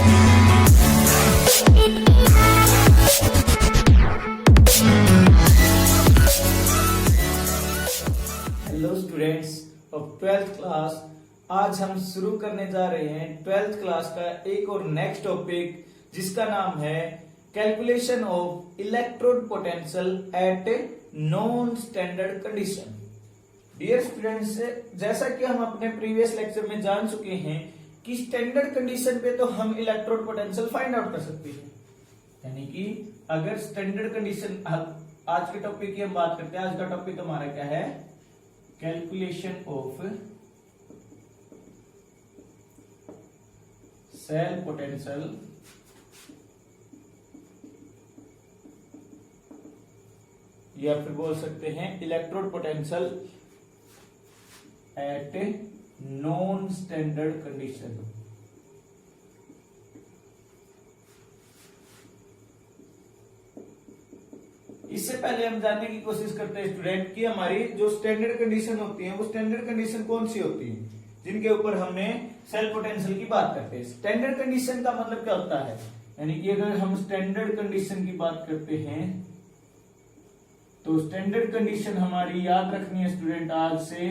Hello students of 12th class. आज हम शुरू करने जा रहे हैं 12th क्लास का एक और नेक्स्ट टॉपिक, जिसका नाम है calculation of electrode potential at non standard condition. Dear students, जैसा कि हम अपने प्रीवियस लेक्चर में जान चुके हैं कि स्टैंडर्ड कंडीशन पे तो हम इलेक्ट्रोड पोटेंशियल फाइंड आउट कर सकते हैं। यानी कि अगर स्टैंडर्ड कंडीशन, आज के टॉपिक की हम बात करते हैं। आज का टॉपिक हमारा क्या है? कैलकुलेशन ऑफ सेल पोटेंशियल या फिर बोल सकते हैं electrode potential at non standard condition. इससे पहले हम जानने की कोशिश करते हैं स्टूडेंट कि हमारी जो स्टैंडर्ड कंडीशन होती है वो स्टैंडर्ड कंडीशन कौन सी होती है जिनके ऊपर हमने सेल पोटेंशियल की बात करते हैं। स्टैंडर्ड कंडीशन का मतलब क्या होता है? यानी कि अगर हम स्टैंडर्ड कंडीशन की बात करते हैं तो स्टैंडर्ड कंडीशन हमारी याद रखनी है स्टूडेंट आज से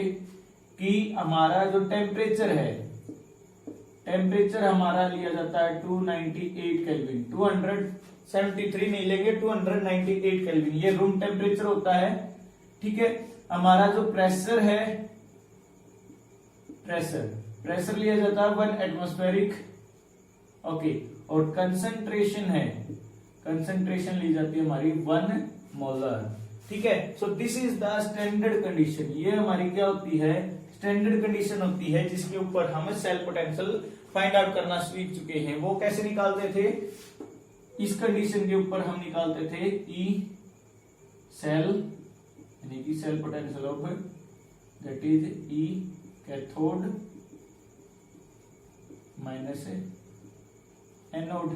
कि हमारा जो टेम्परेचर है, टेम्परेचर हमारा लिया जाता है 298 केल्विन। 273 नहीं लेंगे, 298 केल्विन ये रूम टेम्परेचर होता है। ठीक है, हमारा जो प्रेशर है, प्रेशर लिया जाता है 1 एटमॉस्फेरिक। ओके, और कंसंट्रेशन है, कंसंट्रेशन ली जाती है हमारी 1 मोलर। ठीक है, so this is the standard condition. ये हमारी क्या होती है? स्टैंडर्ड कंडीशन होती है जिसके ऊपर हम सेल पोटेंशियल फाइंड आउट करना सीख चुके हैं। वो कैसे निकालते थे? इस कंडीशन के ऊपर हम निकालते थे ई सेल, यानी कि cell potential of that is E cathode minus anode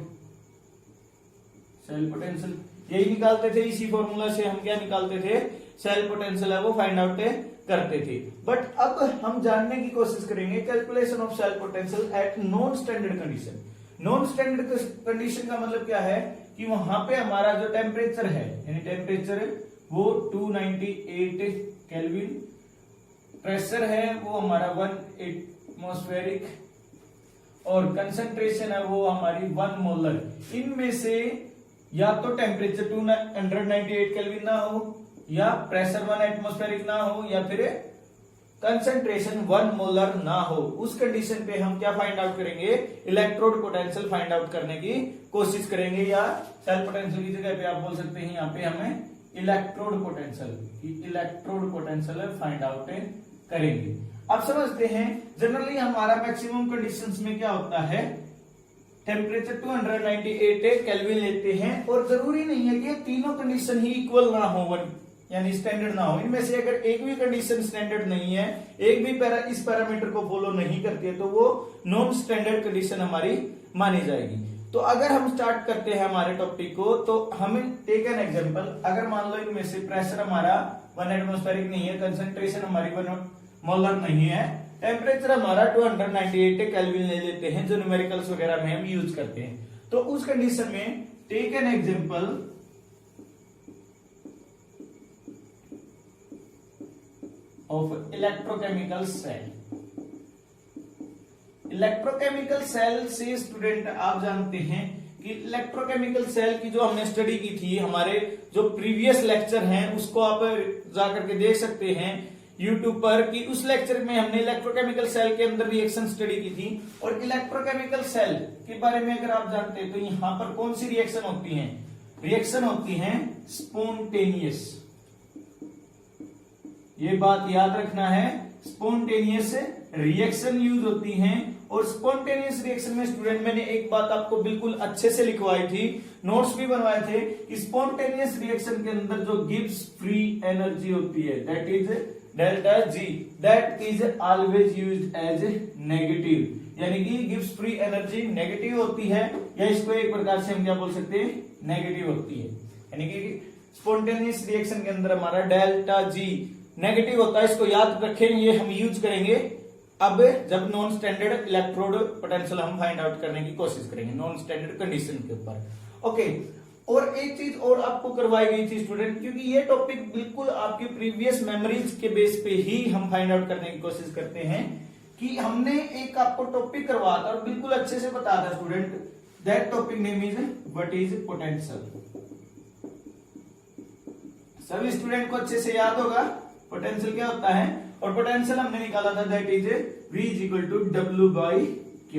cell potential, यही निकालते थे। इसी फॉर्मूला से हम क्या निकालते थे? सेल पोटेंशियल है वो फाइंड आउट करते थे। बट अब हम जानने की कोशिश करेंगे calculation of cell potential at non standard condition. Non standard condition का मतलब क्या है कि वहां पे हमारा जो टेम्परेचर है, यानी टेम्परेचर वो 298 केल्विन, प्रेशर है वो हमारा 1 एटमॉस्फेरिक, और कंसंट्रेशन है वो हमारी 1 मोलर। इनमें से या तो टेम्परेचर 298 केल्विन ना हो, या प्रेशर 1 एटमॉस्फेरिक ना हो, या फिर कंसंट्रेशन 1 मोलर ना हो। उस कंडीशन पे हम क्या फाइंड आउट करेंगे? इलेक्ट्रोड पोटेंशियल फाइंड आउट करने की कोशिश करेंगे, या सेल पोटेंशियल की जगह पे आप बोल सकते हैं यहाँ पे हमें इलेक्ट्रोड पोटेंशियल फाइंड आउट करेंगे। अब समझते हैं जनरली हमारा मैक्सिमम कंडीशंस में क्या होता है? टेम्परेचर 298 केल्विन लेते हैं, और जरूरी नहीं है कि ये तीनों कंडीशन ही इक्वल ना हो, यानी स्टैंडर्ड ना हो। इनमें से अगर एक भी कंडीशन स्टैंडर्ड नहीं है, एक भी इस पैरामीटर को फॉलो नहीं करती है, तो वो नॉन स्टैंडर्ड कंडीशन हमारी मानी जाएगी। तो अगर हम स्टार्ट करते हैं हमारे टॉपिक को, तो हमें टेक एन एग्जांपल। अगर मान लो इनमें से प्रेशर हमारा 1 एटमॉस्फेरिक नहीं है, कंसंट्रेशन हमारी 1 मोलर नहीं है, टेम्परेचर हमारा 298 केल्विन ले लेते हैं, जो न्यूमेरिकल्स वगैरह में हम यूज करते हैं। तो उस कंडीशन में take an example of electrochemical cell. Electrochemical cell से स्टूडेंट आप जानते हैं कि इलेक्ट्रोकेमिकल सेल की जो हमने स्टडी की थी, हमारे जो प्रीवियस लेक्चर हैं उसको आप जाकर के देख सकते हैं यूट्यूब पर, कि उस लेक्चर में हमने इलेक्ट्रोकेमिकल सेल के अंदर रिएक्शन स्टडी की थी। और इलेक्ट्रोकेमिकल सेल के बारे में अगर आप जानते हैं तो यहां पर कौन सी रिएक्शन होती है? रिएक्शन होती है स्पॉन्टेनियस। ये बात याद रखना है, स्पॉन्टेनियस रिएक्शन यूज होती हैं। और स्पॉन्टेनियस रिएक्शन में स्टूडेंट मैंने एक बात आपको बिल्कुल अच्छे से लिखवाई थी, नोट्स भी बनवाए थे, कि स्पॉन्टेनियस रिएक्शन के अंदर जो गिब्स फ्री एनर्जी होती है that is delta G, that is always used as negative. यानी कि गिब्स फ्री एनर्जी नेगेटिव होती है, या इसको एक प्रकार से हम क्या बोल सकते हैं? नेगेटिव होती है। यानी कि स्पॉन्टेनियस रिएक्शन के अंदर हमारा डेल्टा जी नेगेटिव होता है। इसको याद रखें, ये हम यूज करेंगे अब जब नॉन स्टैंडर्ड इलेक्ट्रोड पोटेंशियल हम फाइंड आउट करने की कोशिश करेंगे नॉन स्टैंडर्ड कंडीशन के ऊपर। ओके, और एक चीज और आपको करवाई गई थी स्टूडेंट, क्योंकि ये टॉपिक बिल्कुल आपकी प्रीवियस मेमोरीज के बेस पे ही हम फाइंड आउट करने की कोशिश करते हैं, कि हमने एक आपको टॉपिक करवाया था और बिल्कुल अच्छे से बताया था student, that topic name is what is potential. सभी स्टूडेंट को अच्छे से याद होगा पोटेंशियल क्या होता है, और पोटेंशियल हमने निकाला था that is V is equal to W by Q।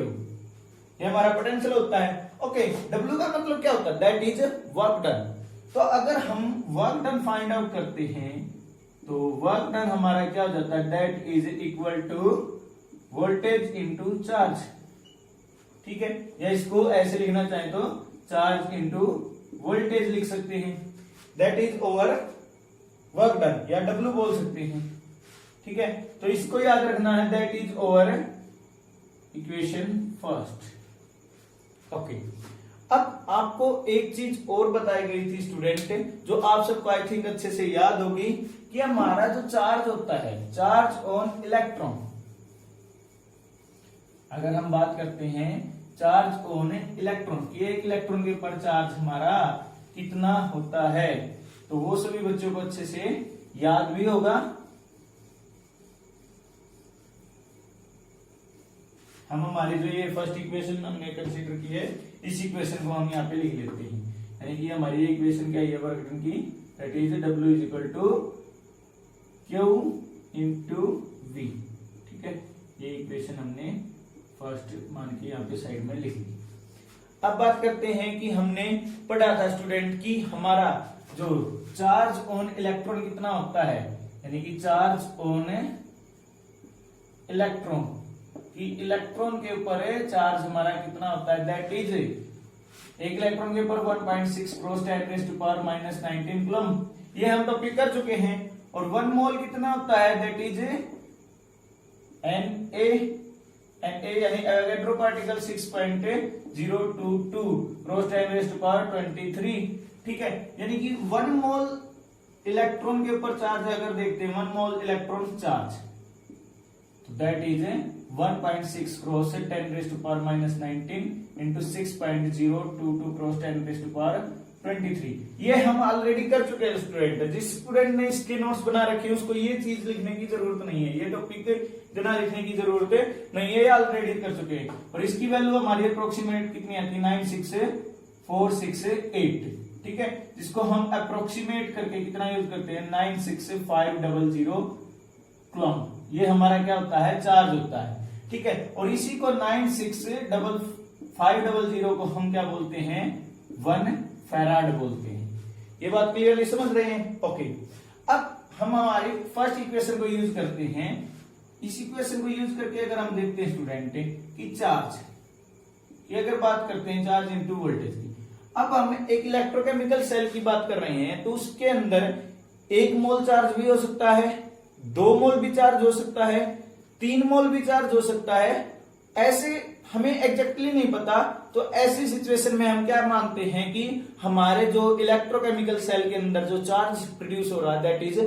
ये हमारा पोटेंशियल होता है। ओके, W का मतलब क्या होता है, दैट इज वर्क डन। तो अगर हम वर्क डन फाइंड आउट करते हैं तो वर्क डन हमारा क्या हो जाता है, that is equal to voltage into charge. ठीक है, या इसको ऐसे लिखना चाहे तो चार्ज इंटू वोल्टेज लिख सकते हैं, that is over work done, या W बोल सकते हैं। ठीक है, तो इसको याद रखना है, that is over equation first. Okay, अब आपको एक चीज और बताई गई थी स्टूडेंट, जो आप सबको आई थिंक अच्छे से याद होगी, कि हमारा जो चार्ज होता है, चार्ज ऑन इलेक्ट्रॉन, अगर हम बात करते हैं चार्ज ऑन इलेक्ट्रॉन, ये एक इलेक्ट्रॉन के ऊपर चार्ज हमारा कितना होता है, तो वो सभी बच्चों को अच्छे से याद भी होगा। हम हमारी जो ये फर्स्ट इक्वेशन हमने कंसीडर की है, इस इक्वेशन को हम यहाँ पे लिख लेते हैं, यानी कि हमारी इक्वेशन क्या है वर्क डन की, that is W is equal to Q into V। ठीक है, ये इक्वेशन हमने फर्स्ट मान के यहाँ पे साइड में लिख ली। अब बात करते हैं कि हमने पढ़ा था स्टूडेंट कि हमारा जो चार्ज ऑन इलेक्ट्रॉन कितना होता है, यानी कि चार्ज ऑन इलेक्ट्रॉन, कि इलेक्ट्रॉन के ऊपर चार्ज हमारा कितना होता है, दैट इज एक इलेक्ट्रॉन के ऊपर 1.6 क्रॉस 10⁻⁻19 कूलम। ये हम टॉपिक कर चुके हैं। और 1 मोल कितना होता है, दैट इज Na यानी एवोगैड्रो पार्टिकल 6.022 क्रॉस 10⁻23। ठीक है, यानी कि 1 मोल इलेक्ट्रॉन के ऊपर चार्ज अगर देखते हैं, 1 मोल इलेक्ट्रॉन चार्ज, तो that is 1.6 cross 10⁻⁻19 into 6.022 cross 10⁻23। ये हम ऑलरेडी कर चुके हैं स्टूडेंट। जिस स्टूडेंट ने इसके नोट्स बना रखे हैं उसको ये चीज लिखने की जरूरत नहीं है, ये टॉपिक जना लिखने की जरूरत नहीं है, ये ऑलरेडी कर चुके हैं। और इसकी वैल्यू हमारी अप्रोक्सीमेट कितनी आती है, 96468। ठीक है, जिसको हम अप्रोक्सीमेट करके कितना यूज करते हैं, 96500 कूलम। ये हमारा क्या होता है, चार्ज होता है। ठीक है, और इसी को 96500 को हम क्या बोलते हैं, 1 फैराड बोलते हैं। ये बात क्लियरली समझ रहे हैं। ओके, अब हम हमारी फर्स्ट इक्वेशन को यूज करते हैं। इस इक्वेशन को यूज करके अगर हम देखते हैं स्टूडेंट कि चार्ज, ये अगर बात करते हैं चार्ज इंटू वोल्टेज की, अब हम एक इलेक्ट्रोकेमिकल सेल की बात कर रहे हैं, तो उसके अंदर 1 मोल चार्ज भी हो सकता है, 2 मोल भी चार्ज हो सकता है, 3 मोल भी चार्ज हो सकता है। ऐसे हमें एग्जैक्टली नहीं पता, तो ऐसी सिचुएशन में हम क्या मानते हैं कि हमारे जो इलेक्ट्रोकेमिकल सेल के अंदर जो चार्ज प्रोड्यूस हो रहा है, दैट इज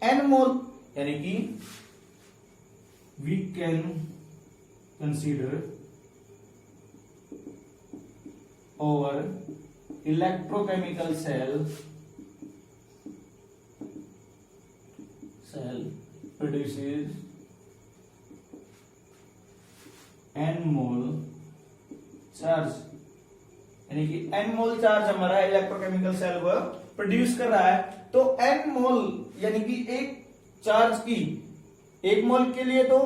N मोल, यानी कि we can consider our electrochemical cell produces N mole charge, यानी कि N मोल चार्ज हमारा इलेक्ट्रोकेमिकल सेल वो प्रोड्यूस कर रहा है। तो N मोल यानी कि एक चार्ज की 1 मोल के लिए तो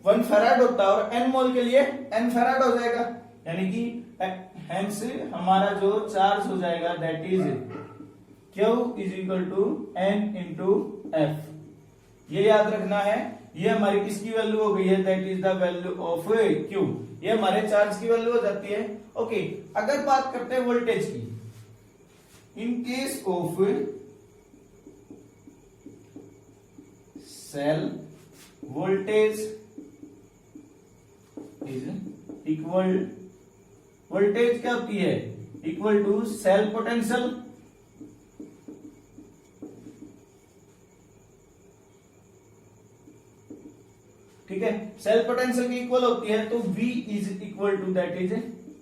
1 फैराड होता है, और N मोल के लिए N फैराड हो जाएगा, यानी कि हेंस हमारा जो चार्ज हो जाएगा that is Q is equal to N into F। ये याद रखना है, ये हमारी किसकी वैल्यू हो गई है, that is the value of Q। ये हमारे चार्ज की वैल्यू हो जाती है। ओके, अगर बात करते हैं वोल्टेज की, in case of cell voltage is equal, voltage क्या होती है, इक्वल टू सेल पोटेंशियल। ठीक है, सेल पोटेंशियल की इक्वल होती है, तो V is equal to that is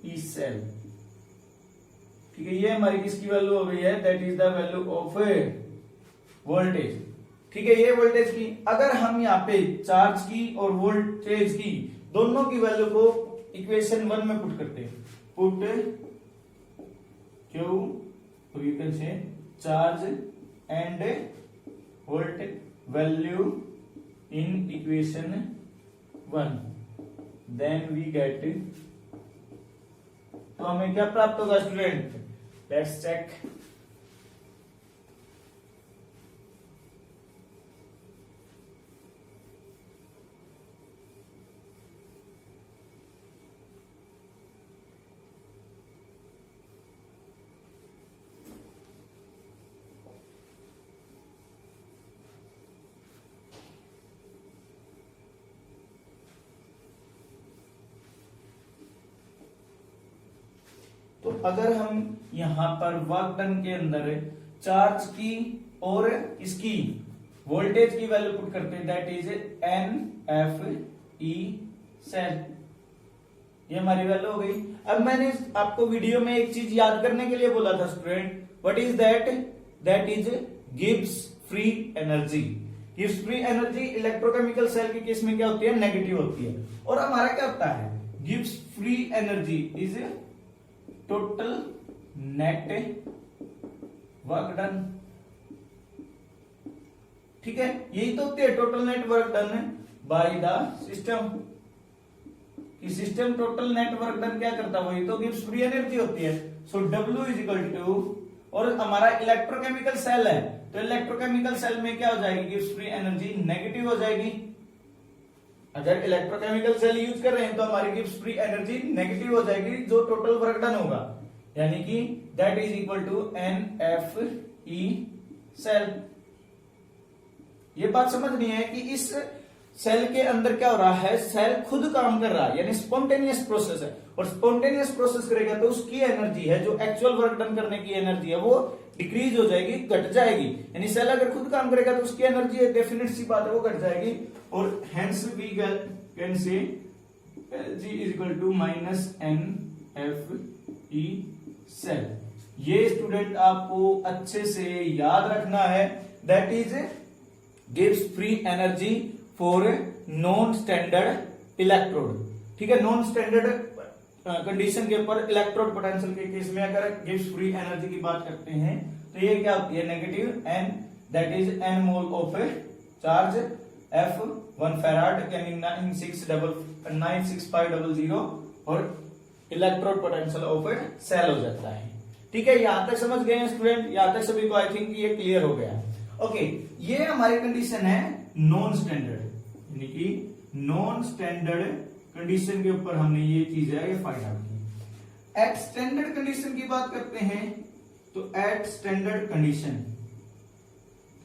E cell. ठीक है, ये हमारी किसकी वैल्यू हो गई है, that is the value of voltage. ठीक है, ये वोल्टेज की, अगर हम यहाँ पे चार्ज की और वोल्टेज की दोनों की वैल्यू को इक्वेशन 1 में पुट करते हैं, पुट क्यू तो you can say charge and voltage value in equation 1, then we get, तो हमें क्या प्राप्त होगा स्टूडेंट, लेट्स चेक। तो अगर हम यहां पर वर्क डन के अंदर चार्ज की और इसकी वोल्टेज की वैल्यू पुट करते हैं, दैट इज NFE सेल, ये हमारी वैल्यू हो गई। अब मैंने आपको वीडियो में एक चीज याद करने के लिए बोला था student, what is that, that is Gibbs free energy. Gibbs free energy electrochemical cell की केस में क्या होती है, नेगेटिव होती है। और हमारा क्या होता है, Gibbs free energy is total net work done. ठीक है, यही तो होती है total net work done by the system. System total net work done क्या करता है, वही तो गिब्स फ्री एनर्जी होती है। सो W इज इक्वल टू, और हमारा इलेक्ट्रोकेमिकल सेल है, तो इलेक्ट्रोकेमिकल सेल में क्या हो जाएगी, गिब्स फ्री एनर्जी नेगेटिव हो जाएगी। अगर इलेक्ट्रोकेमिकल सेल यूज कर रहे हैं तो हमारी गिब्स फ्री एनर्जी नेगेटिव हो जाएगी, जो टोटल वर्क डन होगा, यानी कि that is equal to NFE cell. ये बात समझनी है कि इस सेल के अंदर क्या हो रहा है, सेल खुद काम कर रहा है, यानी स्पॉन्टेनियस प्रोसेस है, और स्पॉन्टेनियस प्रोसेस करेगा तो उसकी एनर्जी है, जो एक्चुअल वर्क डन करने की एनर्जी है, वो डिक्रीज हो जाएगी, घट जाएगी। यानी सेल अगर खुद काम करेगा तो उसकी एनर्जी डेफिनेट सी बात है, वो घट जाएगी। और hence we can say G is equal to minus NFE cell. ये स्टूडेंट आपको अच्छे से याद रखना है, दैट इज गिव्स free energy for non standard electrode. ठीक है, नॉन स्टैंडर्ड कंडीशन के ऊपर इलेक्ट्रोड पोटेंशियल के केस में अगर गिव्स फ्री एनर्जी की बात करते हैं तो ये क्या होती है, negative N, that is N mole of charge F 1 farad यानी 96500, और इलेक्ट्रोड पोटेंशियल ऑफ सेल हो जाता है। ठीक है, यहां तक समझ गए हैं स्टूडेंट, यहां तक सभी को आई थिंक ये क्लियर हो गया। ओके, ये हमारी कंडीशन है नॉन स्टैंडर्ड, यानी कि नॉन स्टैंडर्ड कंडीशन के ऊपर हमने ये चीज है ये फाइंड आउट की। एट स्टैंडर्ड कंडीशन की बात करते हैं तो एट स्टैंडर्ड कंडीशन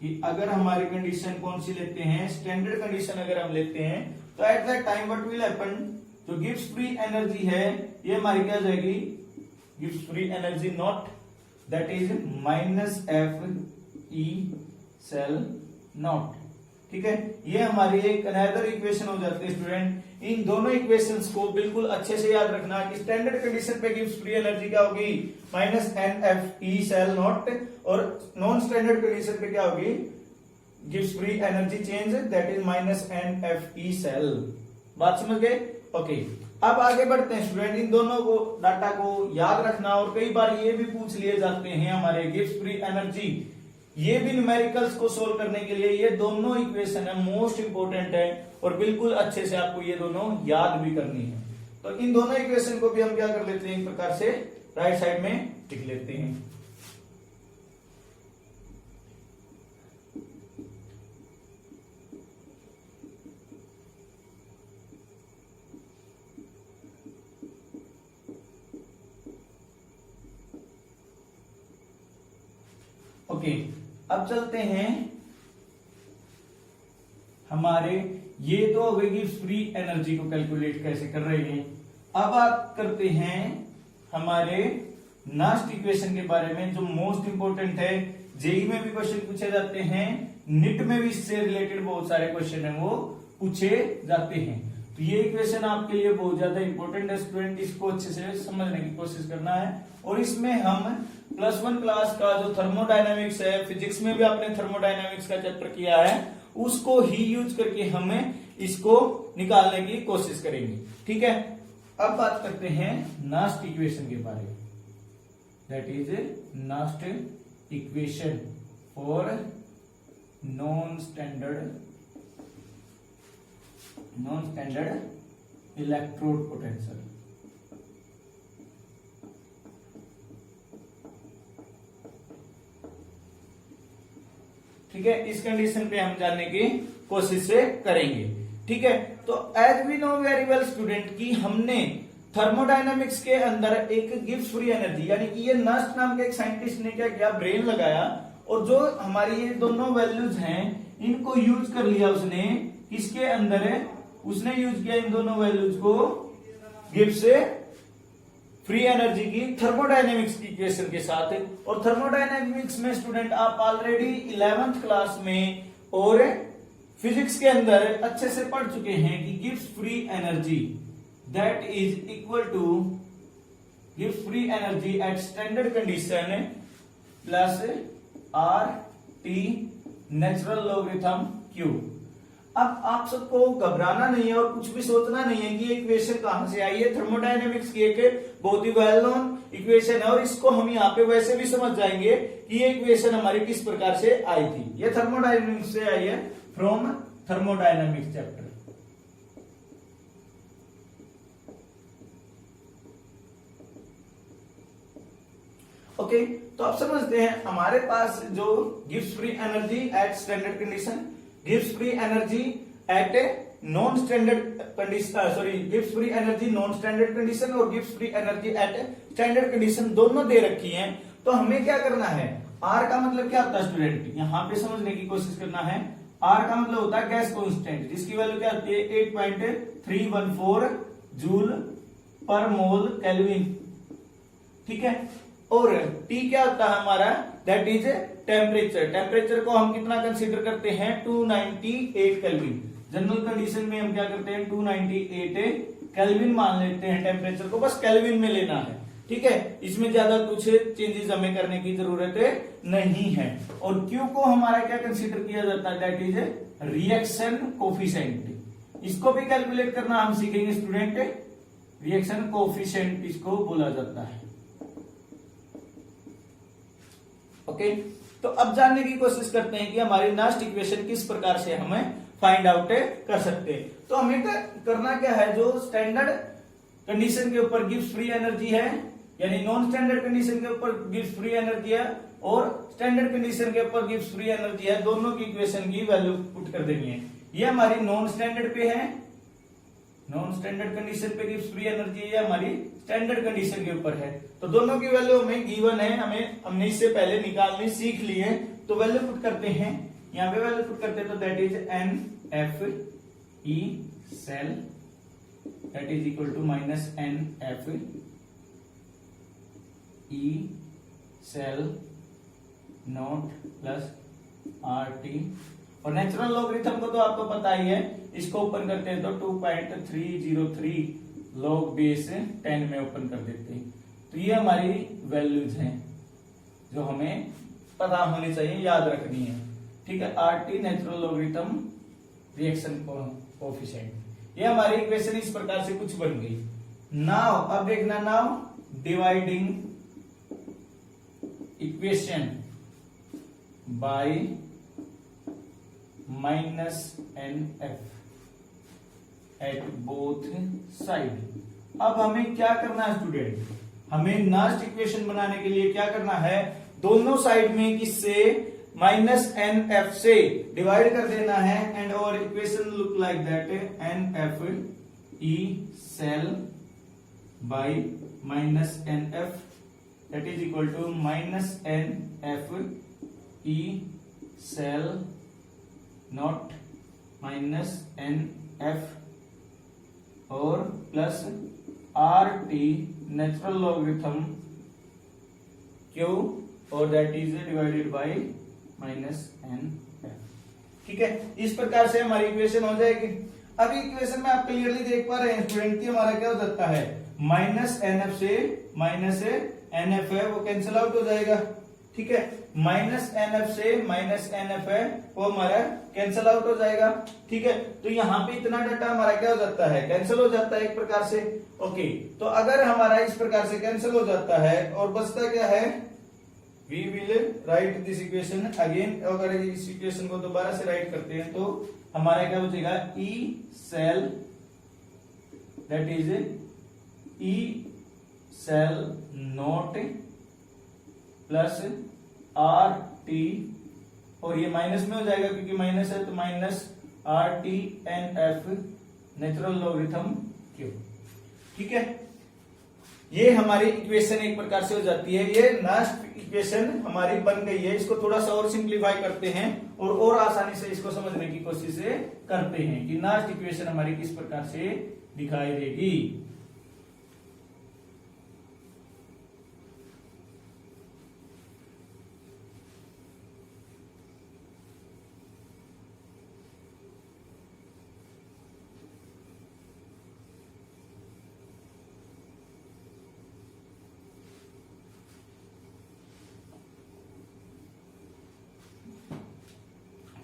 कि अगर हमारी कंडीशन कौन सी लेते हैं, स्टैंडर्ड कंडीशन अगर हम लेते हैं तो at that time what will happen, जो गिव्स फ्री एनर्जी है ये हमारी क्या जाएगी, गिव्स free energy naught, that is minus FE cell naught. ठीक है, ये हमारी एक अनदर इक्वेशन हो जाती है स्टूडेंट। इन दोनों इक्वेशंस को बिल्कुल अच्छे से याद रखना कि स्टैंडर्ड कंडीशन पे गिव्स फ्री एनर्जी क्या होगी, माइनस NFE सेल नॉट, और नॉन स्टैंडर्ड कंडीशन पे क्या होगी, गिव्स free energy change, that is minus NFE cell. बात समझ गए? ओके, अब आगे बढ़ते हैं स्टूडेंट। इन दोनों को डाटा को याद रखना, और कई बार ये भी पूछ लिए जाते हैं हमारे गिव्स फ्री एनर्जी, ये भी न्यूमेरिकल्स को सोल्व करने के लिए ये दोनों इक्वेशन है मोस्ट इंपोर्टेंट है, और बिल्कुल अच्छे से आपको ये दोनों याद भी करनी है। तो इन दोनों इक्वेशन को भी हम क्या कर लेते हैं, एक प्रकार से राइट साइड में लिख लेते हैं। ओके, अब चलते हैं हमारे, ये तो हो गई गिव्स फ्री एनर्जी को कैलकुलेट कैसे कर रहे हैं। अब आप करते हैं हमारे लास्ट इक्वेशन के बारे में, जो मोस्ट इंपोर्टेंट है, जेई में भी क्वेश्चन पूछे जाते हैं, निट में भी इससे रिलेटेड बहुत सारे क्वेश्चन है वो पूछे जाते हैं। तो ये इक्वेशन आपके लिए बहुत ज्यादा इंपॉर्टेंट है स्टूडेंट, इसको अच्छे से समझने की कोशिश करना है। और इसमें हम +1 क्लास का जो थर्मोडायनामिक्स है, फिजिक्स में भी आपने थर्मोडायनामिक्स का चैप्टर किया है, उसको ही यूज करके हमें इसको निकालने की कोशिश करेंगे। ठीक है, अब बात करते हैं नास्ट इक्वेशन के बारे में। That is Nernst equation for non standard electrode potential. ठीक है, इस कंडीशन पे हम जानने की कोशिश से करेंगे। ठीक है, तो as we know very well student कि हमने थर्मोडायनामिक्स के अंदर एक गिब्स फ्री एनर्जी, यानी कि ये नस्ट नाम के एक साइंटिस्ट ने क्या किया, ब्रेन लगाया और जो हमारी ये दोनों वैल्यूज हैं इनको यूज कर लिया उसने। किसके अंदर है, उसने यूज किया इन दोनों वैल्यूज को गिब्स फ्री एनर्जी की थर्मोडायनेमिक्स की इक्वेशन के साथ। और थर्मोडायनेमिक्स में स्टूडेंट आप ऑलरेडी 11th क्लास में और फिजिक्स के अंदर अच्छे से पढ़ चुके हैं कि Gibbs free energy that is equal to Gibbs free energy at standard condition plus R T natural logarithm Q. अब आप सबको घबराना नहीं है और कुछ भी सोचना नहीं है कि ये इक्वेशन कहां से आई है। थर्मोडायनेमिक्स की एक बहुत ही वेल नोन इक्वेशन है और इसको हम यहाँ पे वैसे भी समझ जाएंगे कि ये इक्वेशन हमारी किस प्रकार से आई थी। ये थर्मोडायनेमिक्स से आई है, फ्रॉम थर्मोडायनेमिक्स चैप्टर। ओके, तो आप समझते हैं हमारे पास जो Gibbs free energy at standard condition, Gibbs free energy at non standard condition, sorry Gibbs free energy non standard condition और Gibbs free energy at standard condition दोनों दे रखी हैं। तो हमें क्या करना है, आर का मतलब क्या होता है स्टूडेंट, यहां पे समझने की कोशिश करना है। आर का मतलब होता है गैस कांस्टेंट, जिसकी वैल्यू क्या होती है 8.314 जूल पर मोल केल्विन। ठीक है, और T क्या होता है हमारा, दैट इज टेम्परेचर। टेम्परेचर को हम कितना कंसीडर करते हैं 298 केल्विन। जनरल कंडीशन में हम क्या करते हैं 298 केल्विन मान लेते हैं टेम्परेचर को, बस केल्विन में लेना है। ठीक है, इसमें ज्यादा कुछ चेंजेस हमें करने की जरूरत नहीं है। और Q को हमारा क्या कंसीडर किया जाता है, दैट इज रिएक्शन कोफिशिएंट। इसको भी कैलकुलेट करना हम सीखेंगे स्टूडेंट, रिएक्शन कोफिशिएंट इसको बोला जाता है। ओके, तो अब जानने की कोशिश करते हैं कि हमारी नास्ट इक्वेशन किस प्रकार से हमें फाइंड आउट कर सकते हैं। तो हमें करना क्या है, जो स्टैंडर्ड कंडीशन के ऊपर गिब्स फ्री एनर्जी है, यानी नॉन स्टैंडर्ड कंडीशन के ऊपर गिब्स फ्री एनर्जी है और स्टैंडर्ड कंडीशन के ऊपर गिब्स फ्री एनर्जी है, दोनों की इक्वेशन की वैल्यू पुट कर देनी है। ये हमारी नॉन स्टैंडर्ड पे है, नॉन स्टैंडर्ड कंडीशन पे गिब्स फ्री एनर्जी है, हमारी स्टैंडर्ड कंडीशन के ऊपर है। तो दोनों की वैल्यू हमें गिवन है, हमने इससे पहले निकालनी सीख ली है। तो वैल्यू पुट करते हैं, यहाँ पे वैल्यू पुट करते हैं, तो that is N F E cell that is equal to minus N F E cell naught plus R T. और नेचुरल लॉगरिथम को तो आपको पता ही है, इसको ओपन करते हैं तो 2.303 लॉग बेस 10 में ओपन कर देते हैं। तो ये हमारी वैल्यूज हैं जो हमें पता होनी चाहिए, याद रखनी है। ठीक है, are T natural logarithm reaction coefficient. ये हमारी इक्वेशन इस प्रकार से कुछ बन गई। नाउ अब देखना, now dividing equation by minus N F at both side. अब हमें क्या करना है स्टूडेंट, हमें नास्ट इक्वेशन बनाने के लिए क्या करना है, दोनों साइड में किससे माइनस एन एफ से डिवाइड कर देना है। एंड और equation look like that, n F E cell by minus N F that is equal to minus N F E cell naught minus N F और plus R T natural logarithm Q और that is divided by minus N F. ठीक है, इस प्रकार से हमारी equation हो जाएगी। अब इक्वेशन में आप क्लियरली देख पा रहे हैं स्टूडेंट की हमारा क्या हो जाता है, माइनस एनएफ से माइनस एनएफ है वो कैंसिल आउट हो जाएगा, ठीक है। माइनस एनएफ से माइनस एनएफ है वो हमारा कैंसिल आउट हो जाएगा, ठीक है। तो यहाँ पे इतना डाटा हमारा क्या हो जाता है, कैंसिल हो जाता है एक प्रकार से। ओके, तो अगर हमारा इस प्रकार से कैंसिल हो जाता है और बचता क्या है, we will write this equation again. अगर इस इक्वेशन को दोबारा से राइट करते हैं तो हमारा क्या बचेगा, E cell that is E cell naught plus R T, और ये माइनस में हो जाएगा क्योंकि माइनस है, तो minus R T n F natural logarithm Q, ठीक है। ये हमारी इक्वेशन एक प्रकार से हो जाती है। ये लास्ट इक्वेशन हमारी बन गई है। इसको थोड़ा सा और सिंप्लीफाई करते हैं और आसानी से इसको समझने की कोशिश करते हैं कि लास्ट इक्वेशन हमारी किस प्रकार से दिखाई देगी।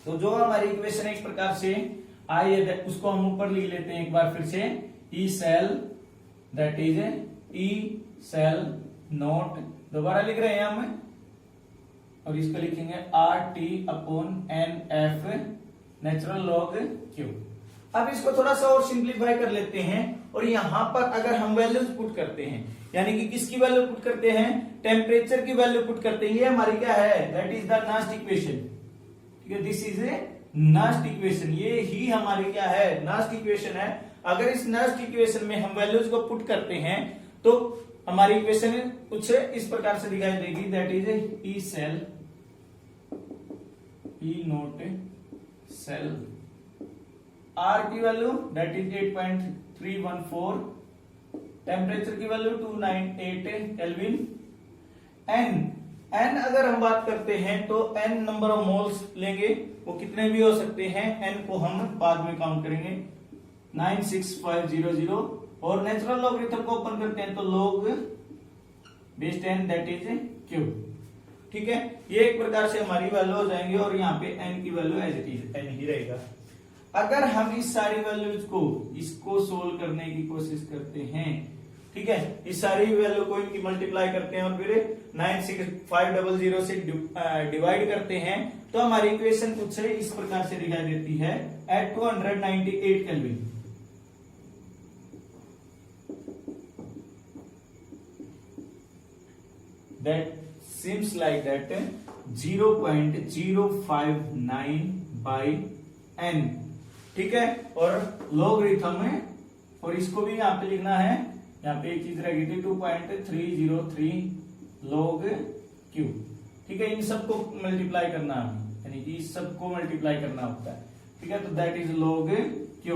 तो जो हमारी इक्वेशन एक प्रकार से आई है उसको हम ऊपर लिख लेते हैं एक बार फिर से, E cell that is E cell naught, दोबारा लिख रहे हैं हम, और इसको लिखेंगे R T upon n F natural log Q. अब इसको थोड़ा सा और सिंप्लीफाई कर लेते हैं और यहां पर अगर हम वैल्यूज पुट करते हैं, यानी कि किसकी वैल्यू पुट करते हैं, टेम्परेचर की वैल्यू पुट करते हैं। ये हमारी क्या है, that is the last equation, ठीक है। This is a last equation, ये ही हमारी क्या है, लास्ट इक्वेशन है। अगर इस लास्ट इक्वेशन में हम वैल्यूज को पुट करते हैं तो हमारी इक्वेशन कुछ इस प्रकार से दिखाई देगी, that is E cell E naught cell, R की वैल्यू दैट इज 8.314, टेम्परेचर की वैल्यू 298 केल्विन, एन अगर हम बात करते हैं तो एन नंबर ऑफ मोल्स लेंगे, वो कितने भी हो सकते हैं, एन को हम बाद में काउंट करेंगे 96500, और नेचुरल लॉगरिथम को ओपन करते हैं तो log base 10 that is cube, ठीक है। ये एक प्रकार से हमारी वैल्यू हो जाएंगे और यहाँ पे एन की value as it is n ही रहेगा। अगर हम इस सारी वैल्यूज को इसको सोल्व करने की कोशिश करते हैं, ठीक है, इस सारी वैल्यू को इनकी मल्टीप्लाई करते हैं और फिर 96500 से डिवाइड करते हैं तो हमारी इक्वेशन कुछ इस प्रकार से दिखाई देती है at 298 kelvin. That seems like that 0.059 by n, ठीक है। और लॉगरिथम है, और इसको भी यहाँ पे लिखना है, यहाँ पे एक चीज रहेगी 2.303 log q, ठीक है। इन सबको मल्टीप्लाई करना है, यानी कि इस सबको मल्टीप्लाई करना होता है, ठीक है। तो दैट इज log q,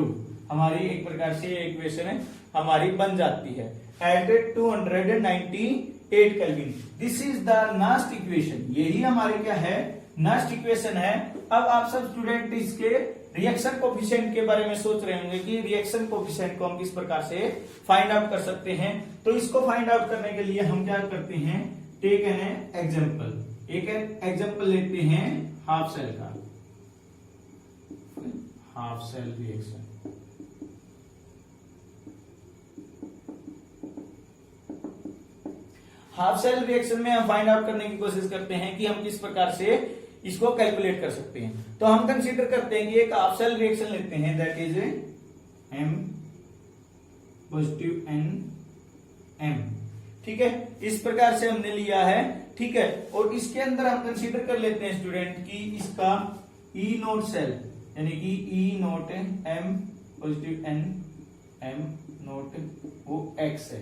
हमारी एक प्रकार से इक्वेशन हमारी बन जाती है at 298 kelvin. This is the last equation, यही हमारी क्या है, लास्ट इक्वेशन है। अब आप सब स्टूडेंट इसके रिएक्शन कोफिशिएंट के बारे में सोच रहे होंगे कि रिएक्शन कोफिशिएंट को हम किस प्रकार से फाइंड आउट कर सकते हैं। तो इसको फाइंड आउट करने के लिए हम क्या करते हैं, टेक एन एग्जांपल, एक एग्जांपल लेते हैं हाफ सेल का, half cell reaction. Half cell reaction में हम फाइंड आउट करने की कोशिश करते हैं कि हम किस प्रकार से इसको कैलकुलेट कर सकते हैं। तो हम कंसीडर करते हैं कि एक हाफ सेल रिएक्शन लेते हैं that is M positive n M, ठीक है। इस प्रकार से हमने लिया है, ठीक है। और इसके अंदर हम कंसीडर कर लेते हैं स्टूडेंट की इसका ई नोट सेल, यानी कि E naught M positive n M naught वो एक्स है,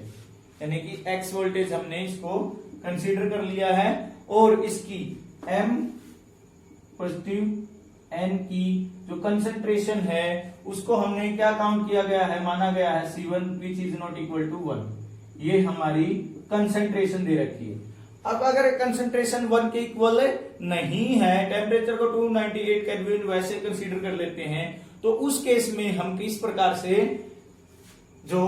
यानी कि एक्स वोल्टेज हमने इसको कंसीडर कर लिया है। और इसकी एम पॉजिटिव एन की जो कंसेंट्रेशन है उसको हमने क्या काउंट किया गया है, माना गया है C1 which is not equal to 1। ये हमारी कंसेंट्रेशन दे रखी है। अब अगर कंसेंट्रेशन 1 के इक्वल नहीं है, टेम्परेचर को 298 केल्विन वैसे कंसीडर कर लेते हैं, तो उस केस में हम किस प्रकार से जो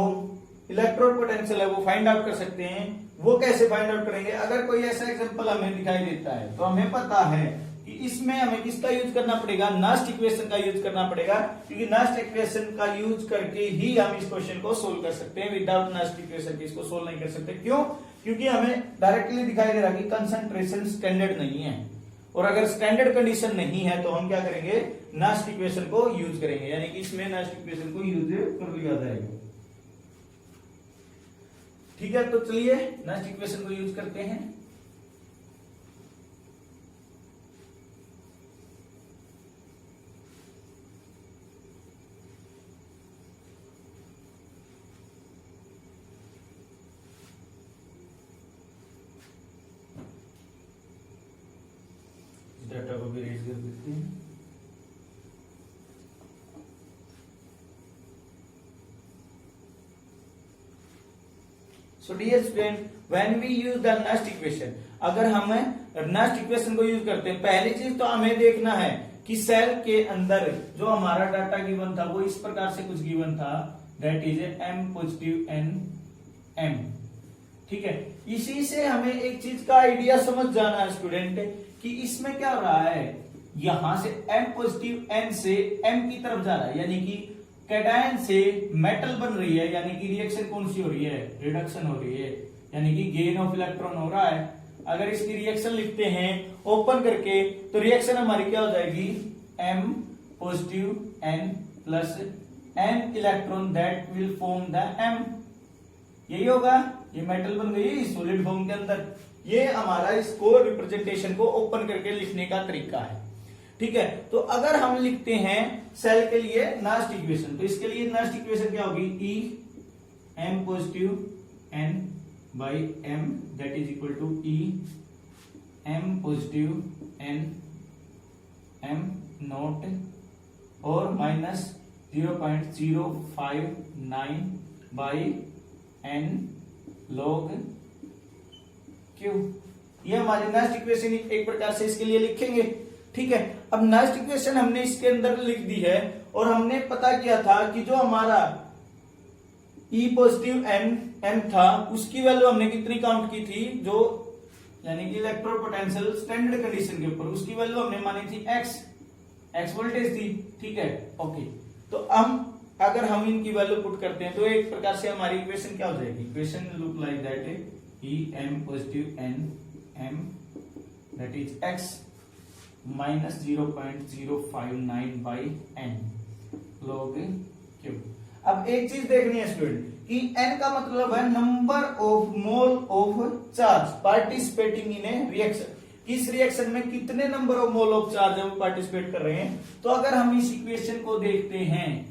इलेक्ट्रोड पोटेंशियल है वो फाइंड आउट कर सकते हैं। वो कैसे फाइंड आउट करेंगे, अगर कोई ऐसा एग्जांपल हमें दिखाई देता है तो हमें पता है कि इसमें हमें किसका यूज करना पड़ेगा, नास्ट इक्वेशन का यूज करना पड़ेगा, क्योंकि नास्ट इक्वेशन का यूज करके ही हम इस क्वेश्चन को सोल्व कर सकते हैं। विदाउट नास्ट इक्वेशन इसको सोल्व नहीं कर सकते। क्यों? क्योंकि हमें डायरेक्टली दिखाई दे रहा है कि कंसंट्रेशन स्टैंडर्ड नहीं है, और अगर स्टैंडर्ड कंडीशन नहीं है तो हम क्या करेंगे, नास्ट इक्वेशन को यूज करेंगे, यानी कि इसमें नास्ट इक्वेशन को यूज कर लिया जाएगा। ठीक है, तो चलिए नास्ट इक्वेशन को यूज करते हैं। डाटा को भी रेज कर देते हैं। So dear student, when we use the Nast equation, अगर हम Nast equation को यूज करते हैं, पहली चीज तो हमें देखना है कि सेल के अंदर जो हमारा डाटा गिवन था वो इस प्रकार से कुछ गिवन था, that is m positive n m। ठीक है, इसी से हमें एक चीज का आइडिया समझ जाना है स्टूडेंट कि इसमें क्या हो रहा है, यहां से m पॉजिटिव n से m की तरफ जा रहा है, यानी कि कैटायन से मेटल बन रही है, यानी कि रिएक्शन कौन सी हो रही है, रिडक्शन हो रही है, यानी कि गेन ऑफ इलेक्ट्रॉन हो रहा है। अगर इसकी रिएक्शन लिखते हैं ओपन करके तो रिएक्शन हमारी क्या हो जाएगी, m positive n plus n electron that will form the m। यही होगा, ये मेटल बन गई सॉलिड फॉर्म के अंदर। ये हमारा इसको रिप्रेजेंटेशन को ओपन करके लिखने का तरीका है। ठीक है, तो अगर हम लिखते हैं सेल के लिए नास्ट इक्वेशन, तो इसके लिए नास्ट इक्वेशन क्या होगी, E m positive n by m that is equal to E m positive n m naught और minus 0.059 by n log Q। ये हमारी नास्ट इक्वेशन एक प्रकार से इसके लिए लिखेंगे। ठीक है, अब नास्ट इक्वेशन हमने इसके अंदर लिख दी है, और हमने पता किया था कि जो हमारा E पॉजिटिव m था उसकी वैल्यू हमने कितनी काउंट की थी, जो यानी कि इलेक्ट्रोड पोटेंशियल स्टैंडर्ड कंडीशन के ऊपर उसकी वैल्यू हमने मानी थी x वोल्टेज थी। ठीक है, ओके, तो अगर हम इनकी वैल्यू पुट करते हैं तो एक प्रकार से हमारी इक्वेशन क्या हो जाएगी, equation look like that E m positive n m that is x minus 0.059 by n log Q। अब एक चीज देखनी है स्टूडेंट कि n का मतलब है number of mole of charge participating in A reaction. इस रिएक्शन में कितने number of mole of charge है वो पार्टिसिपेट कर रहे हैं। तो अगर हम इस इक्वेशन को देखते हैं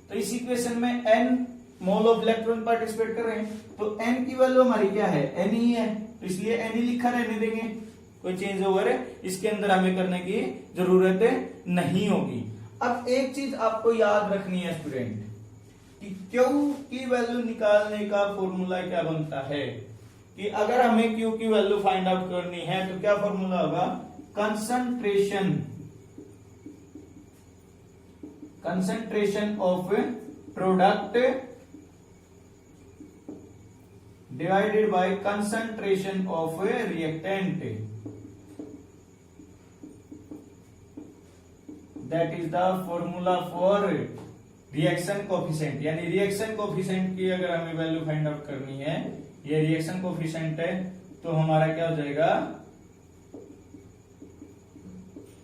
तो इस इक्वेशन में n mole of electron participate कर रहे हैं, तो n की वैल्यू हमारी क्या है, n ही है, तो इसलिए n ही लिखा रहने देंगे, कोई चेंज ओवर इसके अंदर हमें करने की जरूरत नहीं होगी। अब एक चीज आपको याद रखनी है स्टूडेंट कि Q की वैल्यू निकालने का फॉर्मूला क्या बनता है, कि अगर हमें Q की वैल्यू फाइंड आउट करनी है तो क्या फॉर्मूला होगा, concentration of product divided by concentration of reactant, that is the formula for reaction coefficient. यानी रिएक्शन कोफिशिएंट की अगर हमें वैल्यू फाइंड आउट करनी है, ये रिएक्शन कोफिशिएंट है, तो हमारा क्या हो जाएगा,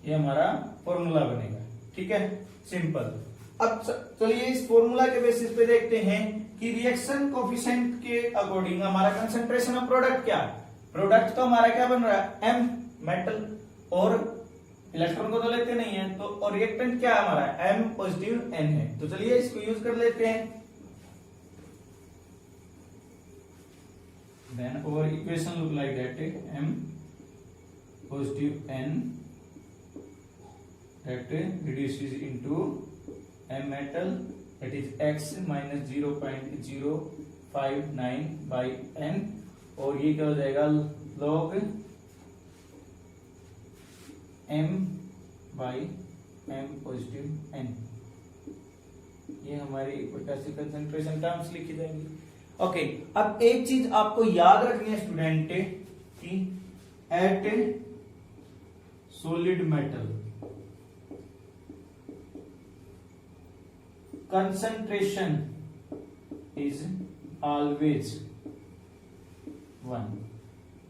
ये हमारा फॉर्मूला बनेगा। ठीक है, सिंपल। अब चलिए इस फॉर्मूला के बेसिस पे देखते हैं कि रिएक्शन कोफिशिएंट के अकॉर्डिंग हमारा कंसंट्रेशन ऑफ प्रोडक्ट क्या, प्रोडक्ट तो हमारा क्या बन रहा है, m मेटल, और इलेक्ट्रॉन को तो लेते नहीं है, तो और रिएक्टेंट क्या है हमारा, m पॉजिटिव n है। तो चलिए इसको यूज कर लेते हैं। देन और equation look like that m positive n that reduces into m metal, that is x minus 0.059 by n, और ये क्या हो जाएगा, log m by m positive n। ये हमारी पोटेशियम कंसंट्रेशन टर्म्स लिखी जाएंगी। ओके, अब एक चीज आपको याद रखनी है स्टूडेंट कि at solid metal concentration is always 1।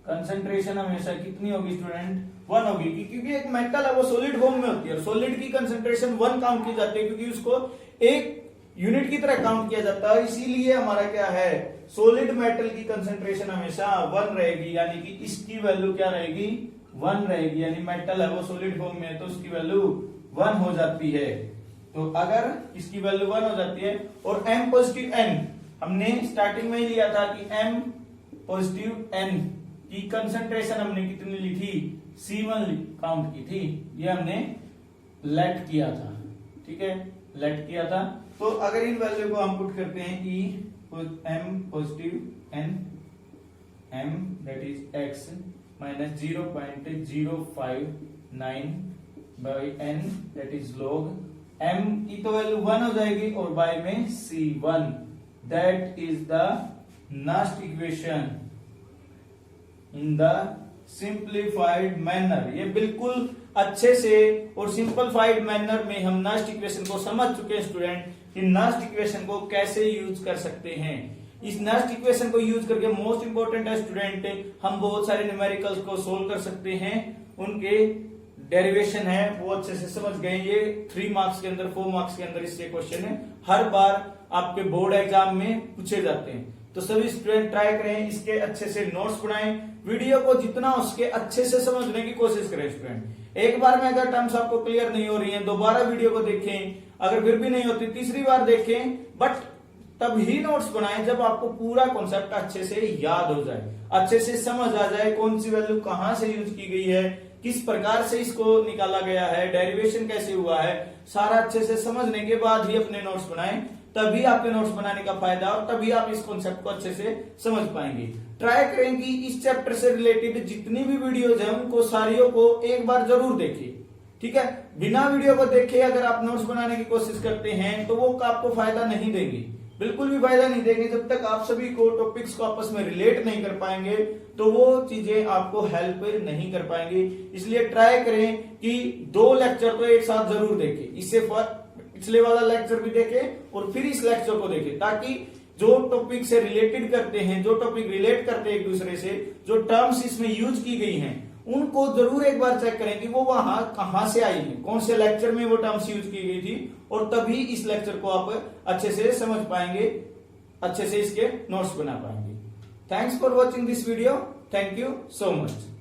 Concentration हमेशा कितनी होगी स्टूडेंट? 1 होगी, क्योंकि एक मेटल है वो सॉलिड फॉर्म में होती है और सॉलिड की कंसंट्रेशन 1 काउंट की जाती है, क्योंकि उसको एक यूनिट की तरह काउंट किया जाता है। इसीलिए हमारा क्या है, सॉलिड मेटल की कंसंट्रेशन हमेशा 1 रहेगी, यानी कि इसकी वैल्यू क्या रहेगी? 1 रहेगी। यानी मेटल है वो सॉलिड फॉर्म में है तो उसकी वैल्यू 1 हो जाती है। तो अगर इसकी वैल्यू 1 हो जाती है और m पॉजिटिव n, हमने स्टार्टिंग में ही लिया था कि m पॉजिटिव n की कंसंट्रेशन हमने कितनी ली थी? C1 काउंट की थी। ये हमने लेट किया था, ठीक है, लेट किया था। तो अगर इन वैल्यू को हम पुट करते हैं E m positive n m that is x minus 0.059 by n that is log m की तो वैल्यू 1 हो जाएगी और बाय में C1 that is the next equation in the simplified manner. ये बिल्कुल अच्छे से और सिंपलीफाइड मैनर में हम नेक्स्ट इक्वेशन को समझ चुके हैं स्टूडेंट कि नेक्स्ट इक्वेशन को कैसे यूज कर सकते हैं। इस नेक्स्ट इक्वेशन को यूज करके मोस्ट इंपोर्टेंट है स्टूडेंट, हम बहुत सारे न्यूमेरिकल्स को सोल्व कर सकते हैं। उनके डेरिवेशन है वो अच्छे से समझ गए। ये 3 मार्क्स के अंदर 4 मार्क्स के अंदर इससे क्वेश्चन है, हर बार आपके बोर्ड एग्जाम में पूछे जाते हैं। तो सभी स्टूडेंट ट्राई करें, इसके अच्छे से नोट्स बनाएं, वीडियो को जितना उसके अच्छे से समझने की कोशिश करें स्टूडेंट। एक बार में अगर टर्म्स आपको क्लियर नहीं हो रही हैं, दोबारा वीडियो को देखें, अगर फिर भी नहीं होती तीसरी बार देखें, बट तब ही नोट्स बनाएं जब आपको पूरा कॉन्सेप्ट अच्छे से याद हो जाए, अच्छे से समझ आ जाए कौन सी वैल्यू कहां से यूज की गई है, किस प्रकार से इसको निकाला गया है, डेरिवेशन कैसे हुआ है, सारा अच्छे से समझने के बाद ही अपने नोट्स बनाएं। तभी आपके नोट्स बनाने का फायदा और तभी आप इस कॉन्सेप्ट को अच्छे से समझ पाएंगे। ट्राई करें कि इस चैप्टर से रिलेटेड जितनी भी वीडियोज हैं उनको सारियों को एक बार जरूर देखिए, ठीक है। बिना वीडियो को देखे अगर आप नोट्स बनाने की कोशिश करते हैं तो वो आपको फायदा नहीं देंगे, बिल्कुल भी फायदा नहीं देंगे। जब तक आप सभी को टॉपिक्स को आपस में रिलेट नहीं कर पाएंगे तो वो चीजें आपको हेल्प नहीं कर पाएंगे। इसलिए ट्राई करें कि 2 लेक्चर तो एक साथ जरूर देखें, इससे पिछले वाला लेक्चर भी देखें और फिर इस लेक्चर को देखें, ताकि जो टॉपिक से रिलेटेड करते हैं, जो टॉपिक रिलेट करते हैं एक दूसरे से, जो टर्म्स इसमें यूज की गई हैं, उनको जरूर एक बार चेक करें कि वो वहां कहां से आई है, कौन से लेक्चर में वो टर्म्स यूज की गई थी, और तभी इस लेक्चर को आप अच्छे से समझ पाएंगे, अच्छे से इसके नोट्स बना पाएंगे। Thanks for watching this video, thank you so much.